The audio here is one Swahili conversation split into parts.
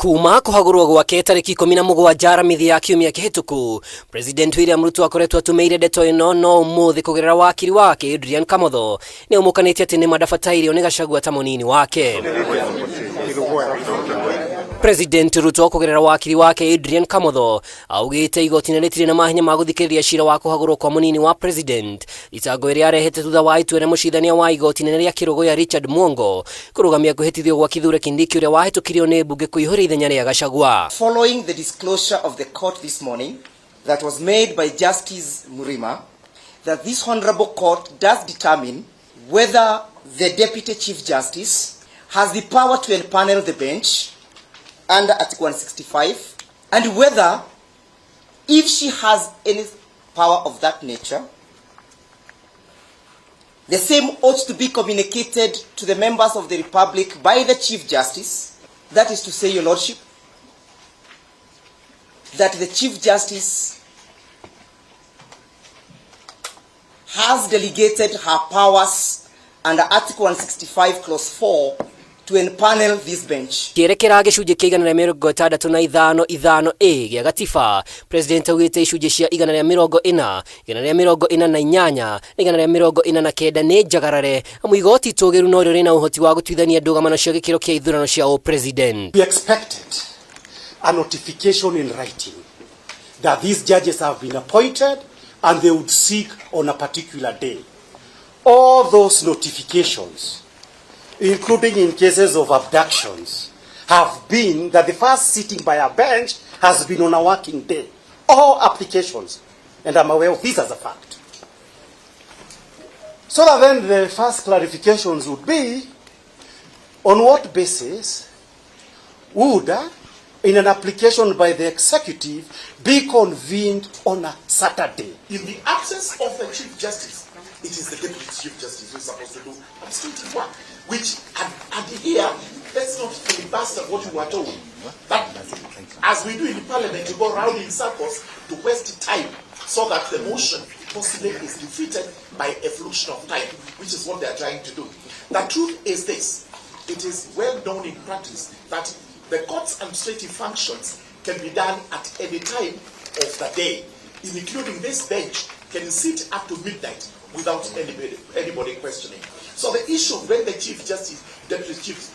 Kuma kuhagurwo gwake tariki 17 Aramithi ya kiumia kihituku, President WILLIAM RUTO akoretwo atumeire ndeto ino no umuthi kugerera wakili wake ADRIAN KAMOTHO ni umukanĩtie atĩ nĩ madabatairio nĩ Gachagua ta mũnini wake. President RUTO kugerera wakili wake ADRIAN KAMOTHO augite igoti rĩtirĩ na mahinya ma guthikĩrĩria ciira wa kuhagurwo kwa mũnini wa president. Itango ĩrĩa arehete thutha wa itua rĩa mũcirithania wa igoti rĩa kĩrogo ya Richard Mwongo kũrũgamia kũhĩtithio gwa Kithure Kindiki ũrĩa wahĩtũkirio nĩ mbunge kũihũria ithenya rĩa Gachagua. Following the disclosure of the court this morning that was made by Justice Murima, that this honorable court does determine whether the Deputy Chief Justice has the power to empanel the bench under Article 165, and whether, if she has any power of that nature, the same ought to be communicated to the members of the Republic by the Chief Justice. That is to say, Your Lordship, that the Chief Justice has delegated her powers under Article 165 Clause 4 to empanel this bench. Kierekera gicunjĩ kĩa 165(a) gĩa gatiba, President augĩte icunjĩ cia 140, 148 na 149 nĩ njagarare, amu igoti tũgĩru no rĩrĩ na ũhoti wa gũtuithania ndũgamano cia gĩkĩro kĩa ithurano cia president. We expected a notification in writing that these judges have been appointed and they would seek on a particular day. All those notifications, including in cases of abductions, have been that the first sitting by a bench has been on a working day. All applications, and I'm aware of this as a fact. So that then the first clarifications would be, on what basis would, in an application by the executive, be convened on a Saturday? In the absence of the Chief Justice, it is the Deputy Chief Justice who is supposed to do administrative work, which at here, let's not filibuster what we were told. But as we do in the Parliament, to go around in circles to waste time so that the motion possibly is defeated by a fluxion of time, which is what they are trying to do. The truth is this: it is well known in practice that the court's administrative functions can be done at any time of the day, including this bench can sit up to midnight without anybody questioning. So the issue when the Chief Justice, Deputy Chief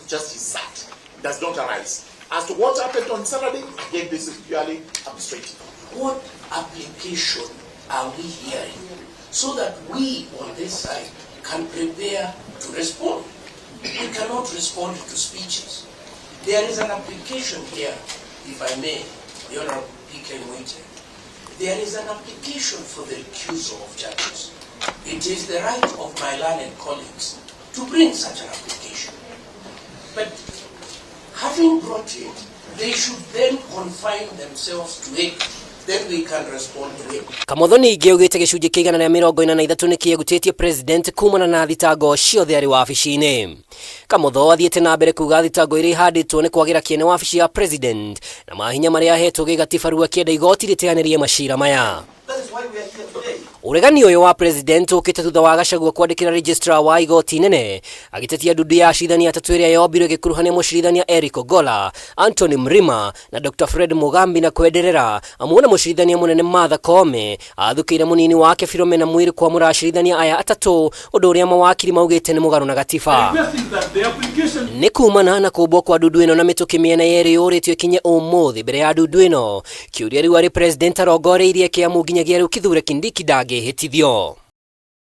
Justice sat does not arise. As to what happened on Saturday, again, this is purely administrative. What application are we hearing so that we on this side can prepare to respond? We cannot respond to speeches. There is an application here, if I may, the Honorable P.K. Mwite. There is an application for the recusal of judges. It is the right of my learned colleagues to bring such an application. But having brought it, they should then confine themselves to it. Then we can respond to it. KAMOTHO ningĩ augĩte gĩcunjĩ kĩa 143 nĩ kĩegutĩtie president kumana na thitango ciothe arĩ wabici-inĩ. KAMOTHO athiĩte na mbere kuga thitango iria ihandĩtwo nĩ kwagĩra kĩene wabici ya president na mahinya marĩa ahetwo gĩgatiba rĩu akĩenda igoti rĩteanĩrie macira maya. Uregani ũyũ wa president ũkĩte thutha wa Gachagua kwandĩkĩra registrar wa igoti inene agĩtetia ndundu ya acirithania atatũ ĩrĩa yombirwo gĩkuruhania mũcirithania Eric Ogolla, Anthony Mrima na Dr. Fred Mugambi na kwenderera, amu na mũcirithania mũnene Martha Koome athukĩire mũnini wake Philomena Mwiru kwamũra acirithania aya atatũ, ũndũ ũrĩa mawakili maugĩte nĩ mũgarũ na gatiba. Nĩ kumana na kũmbwo kwa ndundu ĩno na mĩtũkĩ mĩena yerĩ yũrĩtio ikinye ũmũthĩ mbere ya ndundu ĩno, kĩũria rĩu arĩ president arongoreirie kĩamu nginyagia rĩu Kithure Kindiki ndangĩhĩtithio.